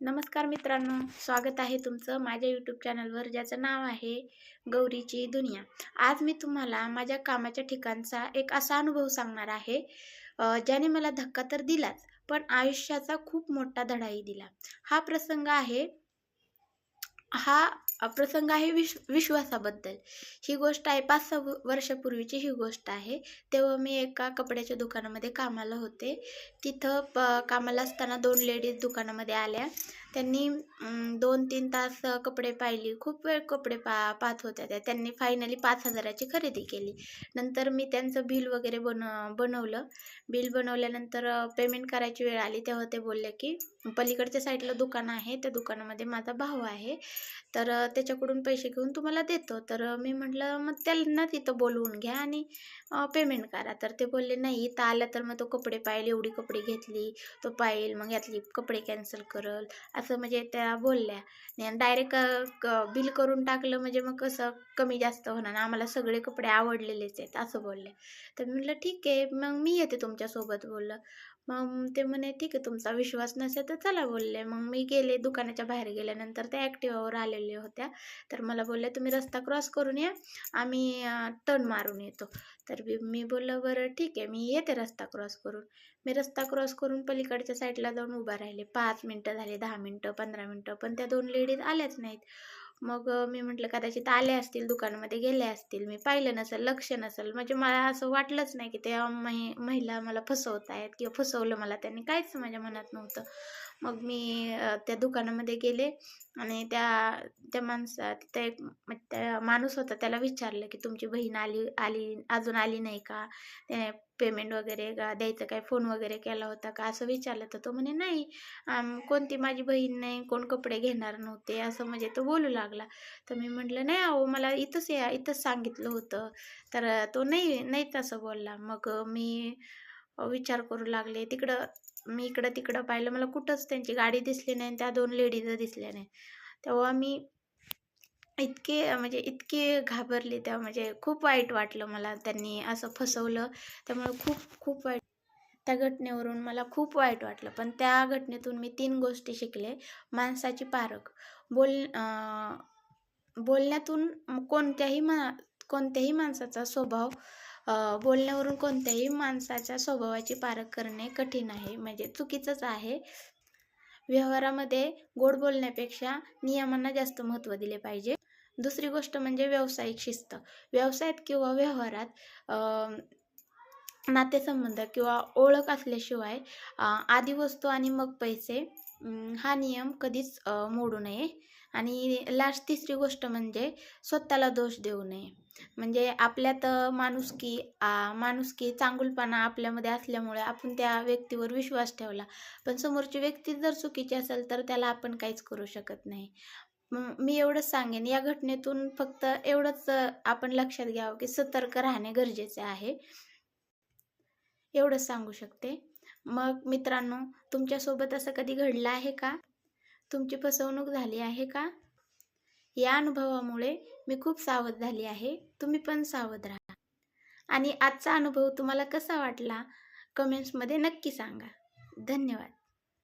नमस्कार मित्रांनो, स्वागत आहे तुमचं माझ्या यूट्यूब चॅनलवर ज्याचं नाव आहे गौरीची दुनिया. आज मी तुम्हाला माझ्या कामाच्या ठिकाणचा एक असा अनुभव सांगणार आहे ज्याने मला धक्का तर दिलाच, पण आयुष्याचा खूप मोठा धडाही दिला. हा प्रसंग आहे हा प्रसंग आहे विश्वासाबद्दल. ही गोष्ट आहे 5-6 वर्षापूर्वीची ही गोष्ट आहे. तेव्हा मी एका कपड्याच्या दुकानामध्ये कामाला होते. तिथं कामाला असताना 2 लेडीज दुकानामध्ये आल्या. त्यांनी 2-3 तास कपडे पाहिली. खूप वेळ कपडे पाहत होत्या त्या. त्यांनी फायनली 5,000 ची खरेदी केली. नंतर मी त्यांचं बिल वगैरे बनवलं. बिल बनवल्यानंतर पेमेंट करायची वेळ आली तेव्हा ते बोलले की पलीकडच्या साईडला दुकान आहे, त्या दुकानामध्ये माझा भाऊ आहे, तर त्याच्याकडून पैसे घेऊन तुम्हाला देतो. तर मी म्हटलं मग त्यांना तिथं बोलवून घ्या आणि पेमेंट करा. तर ते बोलले नाही, इथं आलं तर मग तो कपडे पाहिल, एवढी कपडे घेतली, तो पाहिल, मग यातली कपडे कॅन्सल करल, असं म्हणजे त्या बोलल्या. डायरेक्ट बिल करून टाकलं म्हणजे मग कसं कमी जास्त होणार, आम्हाला सगळे कपडे आवडलेलेच आहेत असं बोलले. तर मी म्हटलं ठीक आहे, मग मी येते तुमच्यासोबत बोललं. मग ते म्हणे ठीक आहे, तुमचा विश्वास नसेल तर चला बोलले. मग मी गेले, दुकानाच्या बाहेर गेल्यानंतर त्या ॲक्टिवावर आलेल्या होत्या. तर मला बोलल्या तुम्ही रस्ता क्रॉस करून या, आम्ही टर्न मारून येतो. तर मी बोललं बरं ठीक आहे, मी येते रस्ता क्रॉस करून. मी रस्ता क्रॉस करून पलीकडच्या साईडला जाऊन उभा राहिले. 5 मिनटं झाले, 10 मिनटं, 15 मिनटं, पण त्या 2 लेडीज आल्याच नाहीत. मग मी म्हटलं कदाचित आले असतील, दुकानामध्ये गेले असतील, मी पाहिलं नसेल, लक्ष नसेल. म्हणजे मला असं वाटलंच नाही की त्या महिला मला फसवत आहेत किंवा फसवलं मला त्यांनी, काहीच माझ्या मनात नव्हतं. मग मी त्या दुकानामध्ये गेले आणि त्या त्या तिथं एक त्या माणूस होता, त्याला विचारलं की तुमची बहीण आली आली अजून आली नाही का, त्याने पेमेंट वगैरे द्यायचं काय फोन वगैरे केला होता का असं विचारलं. तर तो म्हणे नाही, कोणती माझी बहीण नाही, कोण कपडे घेणार नव्हते, असं म्हणजे तो बोलू लागला. तर मी म्हटलं नाही अहो, मला इथंच सांगितलं होतं. तर तो नाही नाही तसं बोलला. मग मी विचार करू लागले. मी इकडं तिकडं पाहिलं, मला कुठंच त्यांची गाडी दिसली नाही, त्या 2 लेडीज दिसल्या नाही. तेव्हा मी इतके घाबरले, तेव्हा म्हणजे खूप वाईट वाटलं मला, त्यांनी असं फसवलं. त्यामुळे खूप खूप वाईट, त्या घटनेवरून मला खूप वाईट वाटलं. पण त्या घटनेतून मी 3 गोष्टी शिकले. माणसाची पारख, बोलण्यातून कोणत्याही माणसाचा स्वभाव, बोलण्यावरून कोणत्याही माणसाच्या स्वभावाची पारख करणे कठीण आहे, म्हणजे चुकीचंच आहे. व्यवहारामध्ये गोड बोलण्यापेक्षा नियमांना जास्त महत्त्व दिले पाहिजे. दुसरी गोष्ट म्हणजे व्यावसायिक शिस्त. व्यवसायात किंवा व्यवहारात नातेसंबंध किंवा ओळख असल्याशिवाय आधी वस्तू आणि मग पैसे, हा नियम कधीच मोडू नये. आणि तिसरी गोष्ट म्हणजे स्वतःला दोष देऊ नये. म्हणजे आपल्यात माणुसकी, चांगुलपणा आपल्यामध्ये असल्यामुळे आपण त्या व्यक्तीवर विश्वास ठेवला, पण समोरची व्यक्ती जर चुकीची असेल तर त्याला आपण काहीच करू शकत नाही. मी एवढंच सांगेन, या घटनेतून फक्त एवढंच आपण लक्षात घ्यावं की सतर्क राहणे गरजेचे आहे. एवढंच सांगू शकते. मग मित्रांनो, तुमच्यासोबत असं कधी घडलं आहे का? तुमची फसवणूक झाली आहे का? या अनुभवामुळे मी खूप सावध झाली आहे. तुम्ही पण सावध राहा. आणि आजचा अनुभव तुम्हाला कसा वाटला कमेंट्समध्ये नक्की सांगा. धन्यवाद.